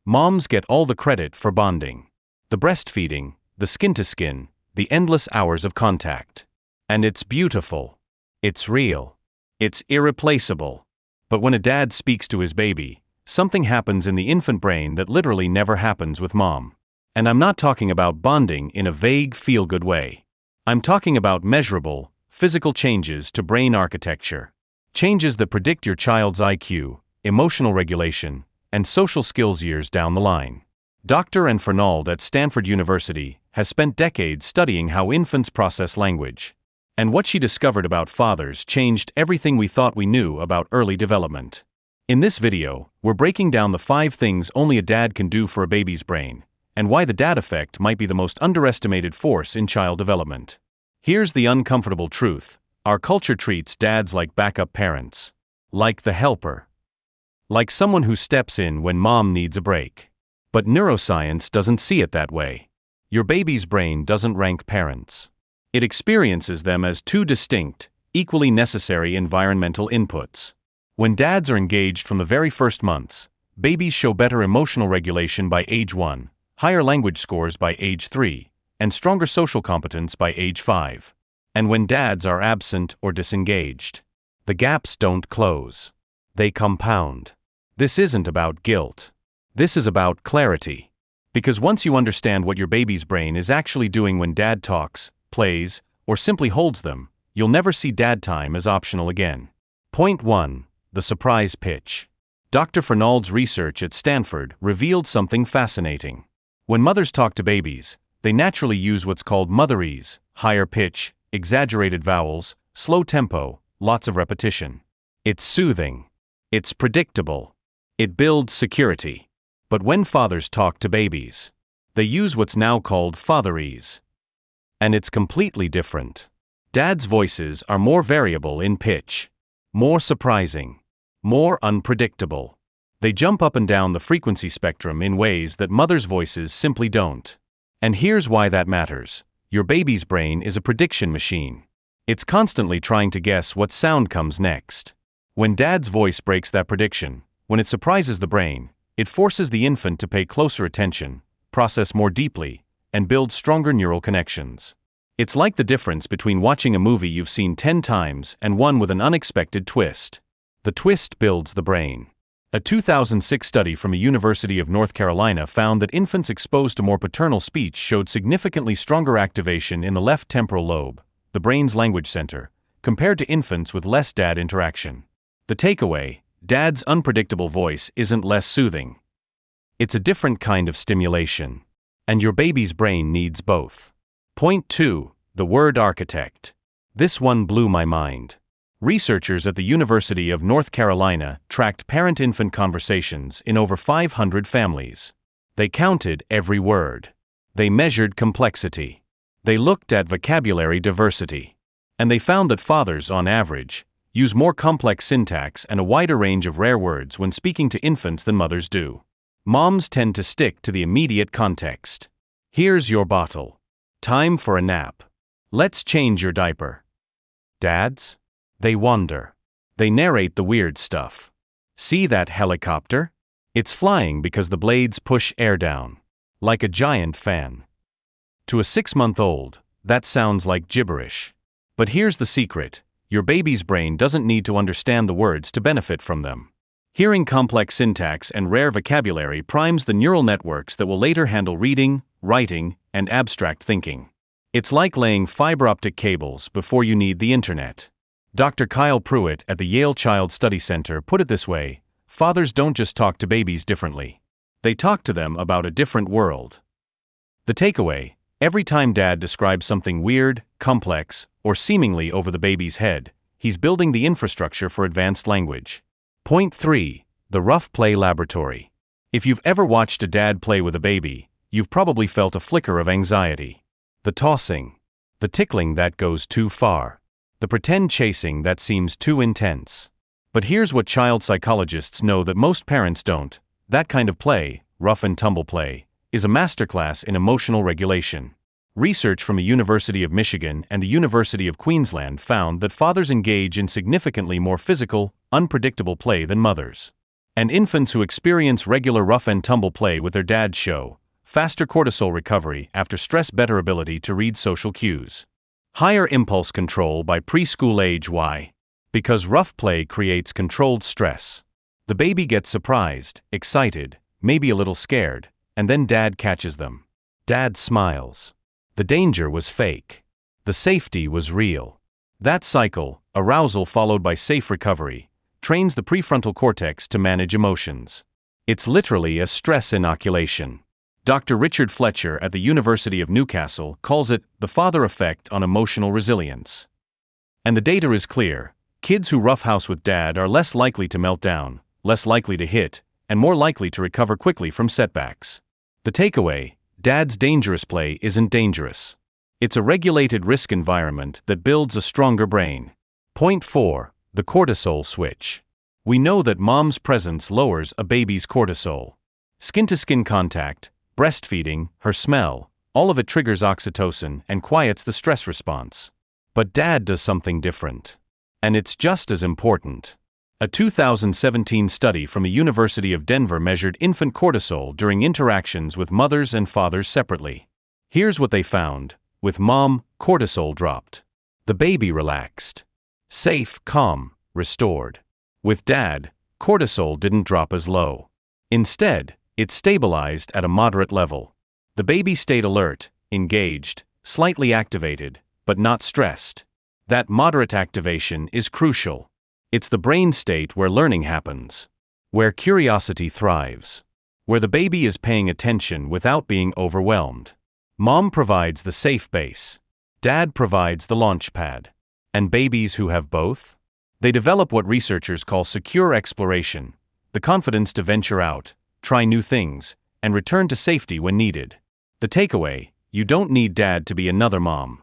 Moms get all the credit for bonding. The breastfeeding, the skin-to-skin, the endless hours of contact. And it's beautiful. It's real. It's irreplaceable. But when a dad speaks to his baby, something happens in the infant brain that literally never happens with mom. And I'm not talking about bonding in a vague, feel-good way. I'm talking about measurable, physical changes to brain architecture. Changes that predict your child's IQ, emotional regulation, and social skills years down the line. Dr. Anne Fernald at Stanford University has spent decades studying how infants process language. And what she discovered about fathers changed everything we thought we knew about early development. In this video, we're breaking down the 5 things only a dad can do for a baby's brain, and why the dad effect might be the most underestimated force in child development. Here's the uncomfortable truth. Our culture treats dads like backup parents. Like the helper. Like someone who steps in when mom needs a break. But neuroscience doesn't see it that way. Your baby's brain doesn't rank parents. It experiences them as 2 distinct, equally necessary environmental inputs. When dads are engaged from the very first months, babies show better emotional regulation by age 1, higher language scores by age 3, and stronger social competence by age 5. And when dads are absent or disengaged, the gaps don't close. They compound. This isn't about guilt. This is about clarity. Because once you understand what your baby's brain is actually doing when dad talks, plays, or simply holds them, you'll never see dad time as optional again. Point 1. The surprise pitch. Dr. Fernald's research at Stanford revealed something fascinating. When mothers talk to babies, they naturally use what's called fatherese, higher pitch, exaggerated vowels, slow tempo, lots of repetition. It's soothing. It's predictable. It builds security. But when fathers talk to babies, they use what's now called fatherese. And it's completely different. Dads' voices are more variable in pitch, more surprising, more unpredictable. They jump up and down the frequency spectrum in ways that mothers' voices simply don't. And here's why that matters. Your baby's brain is a prediction machine. It's constantly trying to guess what sound comes next. When dad's voice breaks that prediction, when it surprises the brain, it forces the infant to pay closer attention, process more deeply, and build stronger neural connections. It's like the difference between watching a movie you've seen 10 times and one with an unexpected twist. The twist builds the brain. A 2006 study from the University of North Carolina found that infants exposed to more paternal speech showed significantly stronger activation in the left temporal lobe, the brain's language center, compared to infants with less dad interaction. The takeaway: dad's unpredictable voice isn't less soothing. It's a different kind of stimulation. And your baby's brain needs both. Point 2. The word architect. This one blew my mind. Researchers at the University of North Carolina tracked parent-infant conversations in over 500 families. They counted every word. They measured complexity. They looked at vocabulary diversity. And they found that fathers, on average, use more complex syntax and a wider range of rare words when speaking to infants than mothers do. Moms tend to stick to the immediate context. Here's your bottle. Time for a nap. Let's change your diaper. Dads? They wander. They narrate the weird stuff. See that helicopter? It's flying because the blades push air down. Like a giant fan. To a 6-month-old, that sounds like gibberish. But here's the secret. Your baby's brain doesn't need to understand the words to benefit from them. Hearing complex syntax and rare vocabulary primes the neural networks that will later handle reading, writing, and abstract thinking. It's like laying fiber optic cables before you need the internet. Dr. Kyle Pruitt at the Yale Child Study Center put it this way: fathers don't just talk to babies differently. They talk to them about a different world. The takeaway: every time dad describes something weird, complex, or seemingly over the baby's head, he's building the infrastructure for advanced language. Point 3. The rough play laboratory. If you've ever watched a dad play with a baby, you've probably felt a flicker of anxiety. The tossing. The tickling that goes too far. The pretend chasing that seems too intense. But here's what child psychologists know that most parents don't. That kind of play, rough-and-tumble play, is a masterclass in emotional regulation. Research from the University of Michigan and the University of Queensland found that fathers engage in significantly more physical, unpredictable play than mothers. And infants who experience regular rough-and-tumble play with their dads show faster cortisol recovery after stress, better ability to read social cues, higher impulse control by preschool age. Why? Because rough play creates controlled stress. The baby gets surprised, excited, maybe a little scared, and then dad catches them. Dad smiles. The danger was fake. The safety was real. That cycle, arousal followed by safe recovery, trains the prefrontal cortex to manage emotions. It's literally a stress inoculation. Dr. Richard Fletcher at the University of Newcastle calls it the father effect on emotional resilience. And the data is clear. Kids who roughhouse with dad are less likely to melt down, less likely to hit, and more likely to recover quickly from setbacks. The takeaway: dad's dangerous play isn't dangerous. It's a regulated risk environment that builds a stronger brain. Point 4. The cortisol switch. We know that mom's presence lowers a baby's cortisol. Skin-to-skin contact, breastfeeding, her smell, all of it triggers oxytocin and quiets the stress response. But dad does something different. And it's just as important. A 2017 study from the University of Denver measured infant cortisol during interactions with mothers and fathers separately. Here's what they found. With mom, cortisol dropped. The baby relaxed. Safe, calm, restored. With dad, cortisol didn't drop as low. Instead, it stabilized at a moderate level. The baby stayed alert, engaged, slightly activated, but not stressed. That moderate activation is crucial. It's the brain state where learning happens, where curiosity thrives, where the baby is paying attention without being overwhelmed. Mom provides the safe base. Dad provides the launch pad. And babies who have both? They develop what researchers call secure exploration, the confidence to venture out, try new things, and return to safety when needed. The takeaway: you don't need dad to be another mom.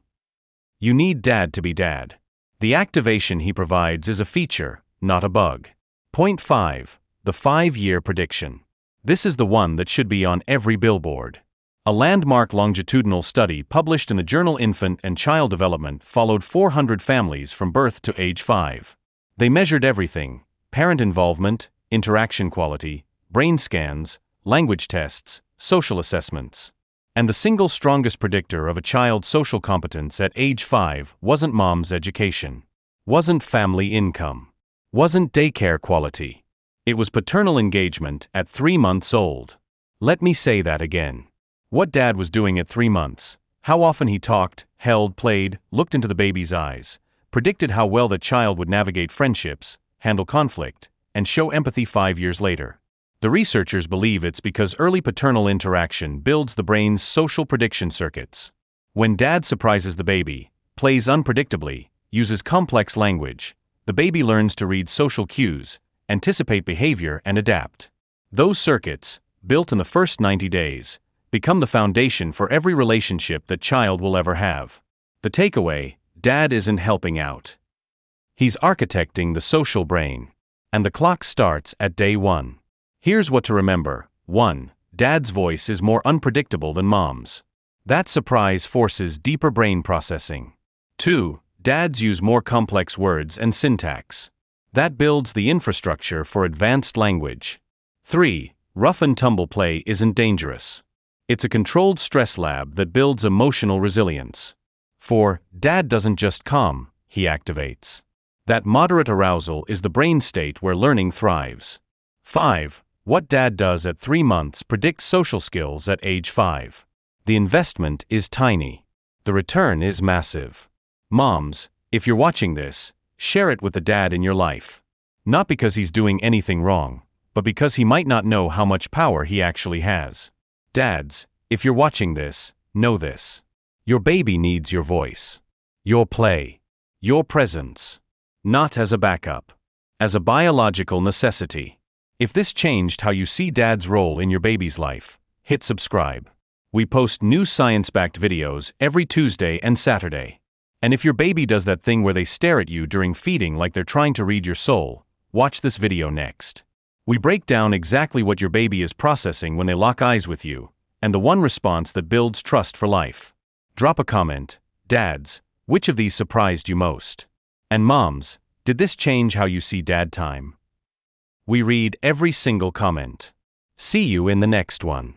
You need dad to be dad. The activation he provides is a feature, not a bug. Point 5. The 5-year prediction. This is the one that should be on every billboard. A landmark longitudinal study published in the journal Infant and Child Development followed 400 families from birth to age 5. They measured everything: parent involvement, interaction quality, brain scans, language tests, social assessments. And the single strongest predictor of a child's social competence at age 5 wasn't mom's education, wasn't family income, wasn't daycare quality. It was paternal engagement at 3 months old. Let me say that again. What dad was doing at 3 months, how often he talked, held, played, looked into the baby's eyes, predicted how well the child would navigate friendships, handle conflict, and show empathy 5 years later. The researchers believe it's because early paternal interaction builds the brain's social prediction circuits. When dad surprises the baby, plays unpredictably, uses complex language, the baby learns to read social cues, anticipate behavior, and adapt. Those circuits, built in the first 90 days, become the foundation for every relationship that child will ever have. The takeaway: dad isn't helping out. He's architecting the social brain. And the clock starts at day 1. Here's what to remember. 1. Dad's voice is more unpredictable than mom's. That surprise forces deeper brain processing. 2. Dads use more complex words and syntax. That builds the infrastructure for advanced language. 3. Rough-and-tumble play isn't dangerous. It's a controlled stress lab that builds emotional resilience. 4. Dad doesn't just calm, he activates. That moderate arousal is the brain state where learning thrives. 5. What dad does at 3 months predicts social skills at age 5. The investment is tiny. The return is massive. Moms, if you're watching this, share it with the dad in your life. Not because he's doing anything wrong, but because he might not know how much power he actually has. Dads, if you're watching this, know this. Your baby needs your voice, your play, your presence. Not as a backup, as a biological necessity. If this changed how you see dad's role in your baby's life, hit subscribe. We post new science-backed videos every Tuesday and Saturday. And if your baby does that thing where they stare at you during feeding like they're trying to read your soul, watch this video next. We break down exactly what your baby is processing when they lock eyes with you, and the one response that builds trust for life. Drop a comment. Dads, which of these surprised you most? And moms, did this change how you see dad time? We read every single comment. See you in the next one.